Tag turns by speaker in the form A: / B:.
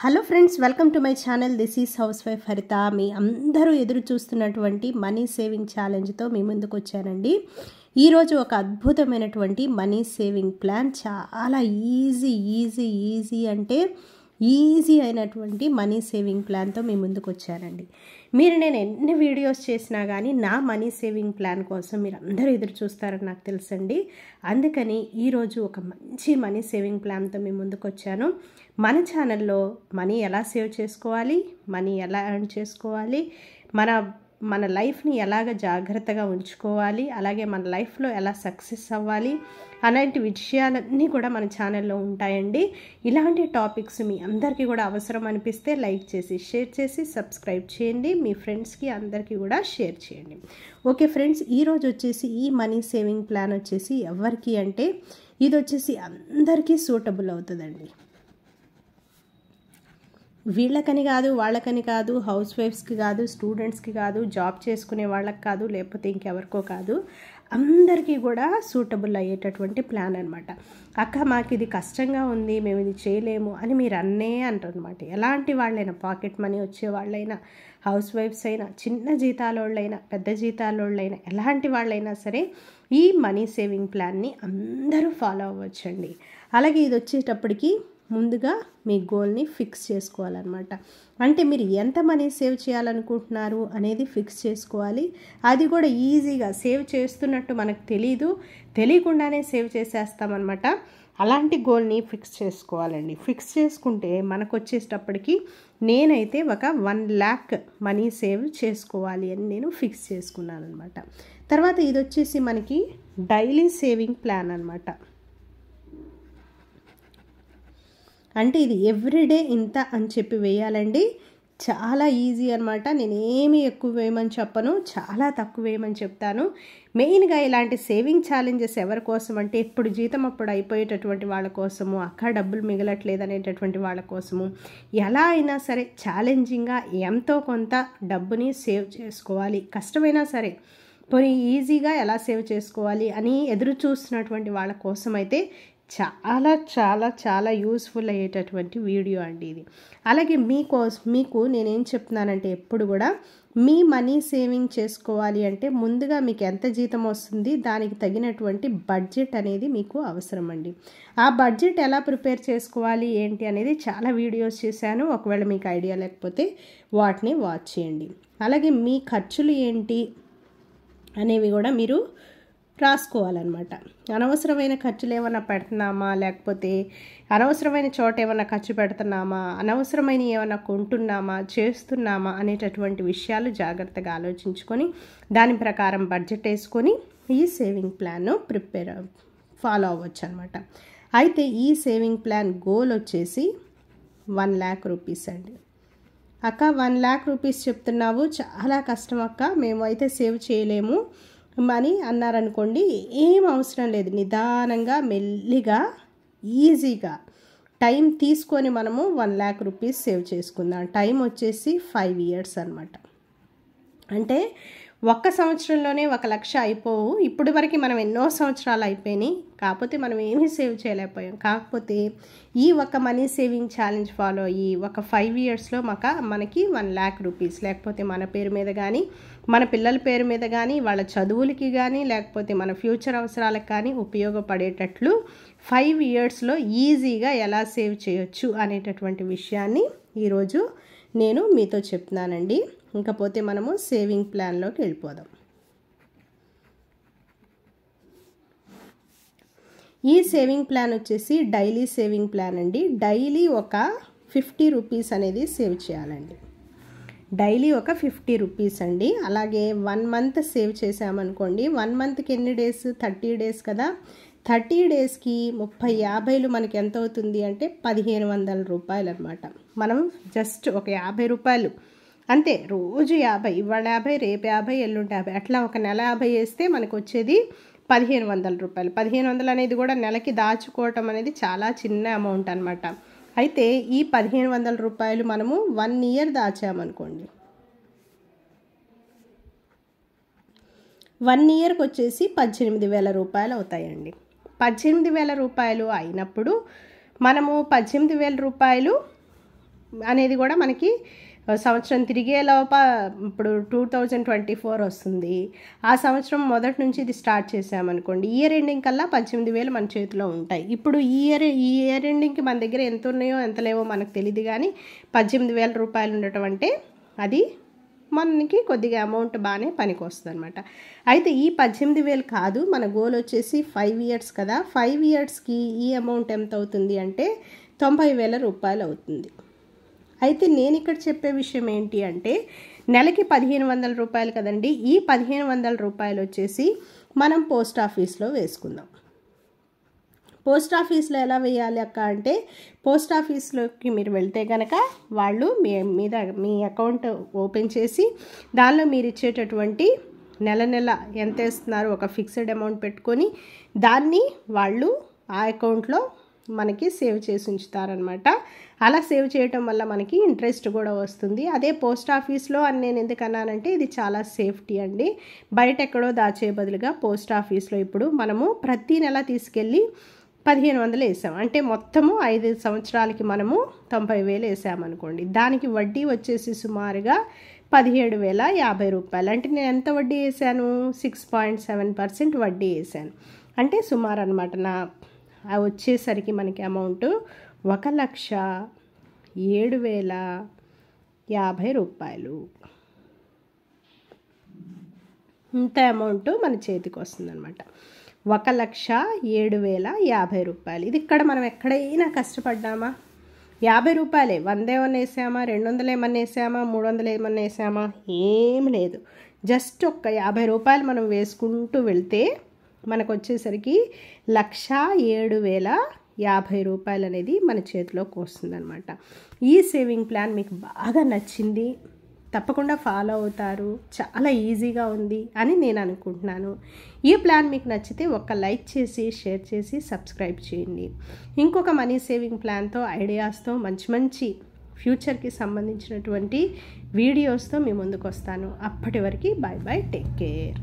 A: Hello friends, welcome to my channel. This is house wife హరిత. మీ అందరూ ఎదురు చూస్తున్నటువంటి మనీ సేవింగ్ ఛాలెంజ్తో మీ ముందుకు వచ్చానండి. ఈరోజు ఒక అద్భుతమైనటువంటి మనీ సేవింగ్ ప్లాన్, చాలా ఈజీ అంటే ఈజీ అయినటువంటి మనీ సేవింగ్ ప్లాన్తో మీ ముందుకు వచ్చానండి. నేను ఎన్ని వీడియోస్ చేసినా కానీ నా మనీ సేవింగ్ ప్లాన్ కోసం మీరు అందరూ ఎదురు చూస్తారని నాకు తెలుసండి. అందుకని ఈరోజు ఒక మంచి మనీ సేవింగ్ ప్లాన్తో మీ ముందుకు వచ్చాను. మన ఛానల్లో మనీ ఎలా సేవ్ చేసుకోవాలి, మనీ ఎలా ఎర్న్ చేసుకోవాలి, మన లైఫ్ని ఎలాగ జాగ్రత్తగా ఉంచుకోవాలి, అలాగే మన లైఫ్లో ఎలా సక్సెస్ అవ్వాలి అలాంటి విషయాలన్నీ కూడా మన ఛానల్లో ఉంటాయండి. ఇలాంటి టాపిక్స్ మీ అందరికీ కూడా అవసరం అనిపిస్తే లైక్ చేసి, షేర్ చేసి, సబ్స్క్రైబ్ చేయండి. మీ ఫ్రెండ్స్కి అందరికీ కూడా షేర్ చేయండి. ఓకే ఫ్రెండ్స్, ఈరోజు వచ్చేసి ఈ మనీ సేవింగ్ ప్లాన్ వచ్చేసి ఎవరికి అంటే ఇది వచ్చేసి అందరికీ సూటబుల్ అవుతుందండి. వీళ్ళకని కాదు, వాళ్ళకని కాదు, హౌస్ వైఫ్స్కి కాదు, స్టూడెంట్స్కి కాదు, జాబ్ చేసుకునే వాళ్ళకి కాదు, లేకపోతే ఇంకెవరికో కాదు, అందరికీ కూడా సూటబుల్ అయ్యేటటువంటి ప్లాన్ అనమాట. అక్క మాకు ఇది కష్టంగా ఉంది, మేము ఇది చేయలేము అని మీరు అంటారు అనమాట. ఎలాంటి వాళ్ళైనా, పాకెట్ మనీ వచ్చే వాళ్ళైనా, హౌస్ వైఫ్స్ అయినా, చిన్న జీతాలోళ్ళైనా, పెద్ద జీతాలోళ్ళైనా, ఎలాంటి వాళ్ళైనా సరే ఈ మనీ సేవింగ్ ప్లాన్ని అందరూ ఫాలో అవ్వచ్చండి. అలాగే ఇది వచ్చేటప్పటికి ముందుగా మీ గోల్ని ఫిక్స్ చేసుకోవాలన్నమాట. అంటే మీరు ఎంత మనీ సేవ్ చేయాలనుకుంటున్నారు అనేది ఫిక్స్ చేసుకోవాలి. అది కూడా ఈజీగా సేవ్ చేస్తున్నట్టు మనకు తెలియకుండానే సేవ్ చేసేస్తామన్నమాట. అలాంటి గోల్ని ఫిక్స్ చేసుకోవాలండి. ఫిక్స్ చేసుకుంటే మనకు వచ్చేటప్పటికి నేనైతే ఒక 1 lakh మనీ సేవ్ చేసుకోవాలి అని నేను ఫిక్స్ చేసుకున్నాను అనమాట. తర్వాత ఇది వచ్చేసి మనకి డైలీ సేవింగ్ ప్లాన్ అనమాట. అంటే ఇది ఎవ్రీడే ఇంత అని చెప్పి వేయాలండి. చాలా ఈజీ అనమాట. నేనేమి ఎక్కువ వేయమని చెప్పను, చాలా తక్కువ వేయమని చెప్తాను. మెయిన్గా ఇలాంటి సేవింగ్ ఛాలెంజెస్ ఎవరి కోసం అంటే ఎప్పుడు జీతం అప్పుడు అయిపోయేటటువంటి వాళ్ళ కోసము, అక్క డబ్బులు మిగలట్లేదు అనేటటువంటి వాళ్ళ కోసము, ఎలా అయినా సరే ఛాలెంజింగ్గా ఎంతో కొంత డబ్బుని సేవ్ చేసుకోవాలి, కష్టమైనా సరే పోనీ ఈజీగా ఎలా సేవ్ చేసుకోవాలి అని ఎదురు చూస్తున్నటువంటి వాళ్ళ కోసం అయితే చాలా చాలా చాలా యూస్ఫుల్ అయ్యేటటువంటి వీడియో అండి ఇది. అలాగే మీకు నేనేం చెప్తున్నానంటే ఎప్పుడు కూడా మీ మనీ సేవింగ్ చేసుకోవాలి అంటే ముందుగా మీకు ఎంత జీతం వస్తుంది, దానికి తగినటువంటి బడ్జెట్ అనేది మీకు అవసరం అండి. ఆ బడ్జెట్ ఎలా ప్రిపేర్ చేసుకోవాలి ఏంటి అనేది చాలా వీడియోస్ చేశాను. ఒకవేళ మీకు ఐడియా లేకపోతే వాటిని వాచ్ చేయండి. అలాగే మీ ఖర్చులు ఏంటి అనేవి కూడా మీరు రాసుకోవాలన్నమాట. అనవసరమైన ఖర్చులు ఏమైనా పెడుతున్నామా, లేకపోతే అనవసరమైన చోట ఏమైనా ఖర్చు పెడుతున్నామా, అనవసరమైన ఏమైనా కొంటున్నామా, చేస్తున్నామా అనేటటువంటి విషయాలు జాగ్రత్తగా ఆలోచించుకొని దాని ప్రకారం బడ్జెట్ వేసుకొని ఈ సేవింగ్ ప్లాన్ను ఫాలో అవ్వచ్చు అనమాట. అయితే ఈ సేవింగ్ ప్లాన్ గోల్ వచ్చేసి 1 lakh రూపీస్ అండి. అక్క 1 lakh రూపీస్ చెప్తున్నావు, చాలా కష్టం అక్క, మేము అయితే సేవ్ చేయలేము అని అన్నారనుకోండి, ఏం అవసరం లేదు. నిదానంగా, మెల్లిగా, ఈజీగా టైం తీసుకొని మనము 1 lakh రూపీస్ సేవ్ చేసుకుందాం. టైం వచ్చేసి 5 years అనమాట. అంటే 1 సంవత్సరంలోనే 1 లక్ష అయిపోవు. ఇప్పటి వరకు మనం ఎన్నో సంవత్సరాలు అయిపోయినాయి, కాకపోతే మనం ఏమీ సేవ్ చేయలేకపోయాం. కాకపోతే ఈ ఒక మనీ సేవింగ్ ఛాలెంజ్ ఫాలో అయ్యి ఒక 5 yearsలో మనకి 1 lakh రూపీస్, లేకపోతే మన పేరు మీద కానీ, మన పిల్లల పేరు మీద కానీ, వాళ్ళ చదువులకి కానీ, లేకపోతే మన ఫ్యూచర్ అవసరాలకు కానీ ఉపయోగపడేటట్లు 5 yearsలో ఈజీగా ఎలా సేవ్ చేయొచ్చు అనేటటువంటి విషయాన్ని ఈరోజు నేను మీతో చెప్తున్నానండి. ఇంకపోతే మనము సేవింగ్ ప్లాన్లోకి వెళ్ళిపోదాం. ఈ సేవింగ్ ప్లాన్ వచ్చేసి డైలీ సేవింగ్ ప్లాన్ అండి. డైలీ ఒక 50 రూపీస్ అనేది సేవ్ చేయాలండి. డైలీ ఒక 50 రూపీస్ అండి. అలాగే 1 month సేవ్ చేసామనుకోండి, 1 monthకి ఎన్ని డేస్, 30 days కదా. 30 daysకి 30-50 మనకి ఎంత అవుతుంది అంటే 1500 రూపాయలు అనమాట. మనం జస్ట్ ఒక 50 రూపాయలు అంతే, రోజు 50, ఇవాళ 50, రేపు 50, ఎల్లుండి 50, అట్లా ఒక నెల 50 వేస్తే మనకు వచ్చేది 1500 రూపాయలు. 1500 అనేది కూడా నెలకి దాచుకోవటం అనేది చాలా చిన్న అమౌంట్ అనమాట. అయితే ఈ 1500 రూపాయలు మనము 1 year దాచామనుకోండి, 1 yearకి వచ్చేసి 18,000 రూపాయలు అవుతాయండి. 18,000 రూపాయలు అయినప్పుడు మనము 18,000 రూపాయలు అనేది కూడా మనకి సంవత్సరం తిరిగే లోప ఇప్పుడు 2024 వస్తుంది. ఆ సంవత్సరం మొదటి నుంచి ఇది స్టార్ట్ చేసామనుకోండి, ఇయర్ ఎండింగ్ కల్లా 18,000 మన చేతిలో ఉంటాయి. ఇప్పుడు ఈ ఇయర్ ఎండింగ్కి మన దగ్గర ఎంత ఉన్నాయో ఎంత లేవో మనకు తెలియదు, కానీ 18,000 రూపాయలు ఉండటం అంటే అది మనకి కొద్దిగా అమౌంట్ బాగానే పనికి వస్తుంది అనమాట. అయితే ఈ 18,000 కాదు, మన గోల్ వచ్చేసి 5 ఇయర్స్ కదా. 5 ఇయర్స్కి ఈ అమౌంట్ ఎంత అవుతుంది అంటే 90,000 రూపాయలు అవుతుంది. అయితే నేను ఇక్కడ చెప్పే విషయం ఏంటి అంటే, నెలకి 1,500 రూపాయలు కదండి. ఈ 1,500 రూపాయలు వచ్చేసి మనం పోస్ట్ ఆఫీస్లో వేసుకుందాం. పోస్ట్ ఆఫీస్లో ఎలా వేయాలి అక్క అంటే, పోస్ట్ ఆఫీస్లోకి మీరు వెళ్తే కనుక వాళ్ళు మీ అకౌంట్ ఓపెన్ చేసి దానిలో మీరు ఇచ్చేటటువంటి నెల ఎంత వేస్తున్నారు ఒక ఫిక్స్డ్ అమౌంట్ పెట్టుకొని దాన్ని వాళ్ళు ఆ అకౌంట్లో మనకి సేవ్ చేసి ఉంచుతారనమాట. అలా సేవ్ చేయటం వల్ల మనకి ఇంట్రెస్ట్ కూడా వస్తుంది. అదే పోస్ట్ ఆఫీస్లో అని నేను ఎందుకు అన్నానంటే, ఇది చాలా సేఫ్టీ అండి. బయట ఎక్కడో దాచే బదులుగా పోస్ట్ ఆఫీస్లో ఇప్పుడు మనము ప్రతి నెల తీసుకెళ్ళి 1,500 వేసాం అంటే మొత్తము 5 సంవత్సరాలకి మనము 90,000 వేసామనుకోండి. దానికి వడ్డీ వచ్చేసి సుమారుగా 17,050 రూపాయలు. అంటే నేను ఎంత వడ్డీ వేసాను? 6.7% వడ్డీ వేసాను. అంటే సుమారు అనమాట. వచ్చేసరికి మనకి అమౌంట్ 1,07,050 రూపాయలు. ఇంత అమౌంట్ మన చేతికి వస్తుందన్నమాట. 1,07,050 రూపాయలు. ఇది ఇక్కడ మనం ఎక్కడైనా కష్టపడ్డామా? 50 రూపాయలే. 100 ఏమన్నా వేసామా? 200 ఏమన్నా వేసామా? 300 ఏమన్నా వేసామా? ఏం లేదు. జస్ట్ ఒక్క 50 రూపాయలు మనం వేసుకుంటూ వెళ్తే మనకు వచ్చేసరికి 1,07,050 రూపాయలు అనేది మన చేతిలోకి వస్తుందన్నమాట. ఈ సేవింగ్ ప్లాన్ మీకు బాగా నచ్చింది, తప్పకుండా ఫాలో అవుతారు, చాలా ఈజీగా ఉంది అని నేను అనుకుంటున్నాను. ఈ ప్లాన్ మీకు నచ్చితే ఒక లైక్ చేసి, షేర్ చేసి, సబ్స్క్రైబ్ చేయండి. ఇంకొక మనీ సేవింగ్ ప్లాన్తో, ఐడియాస్తో, మంచి ఫ్యూచర్కి సంబంధించినటువంటి వీడియోస్తో మీ ముందుకు వస్తాను. అప్పటి వరకు బాయ్ బాయ్, టేక్ కేర్.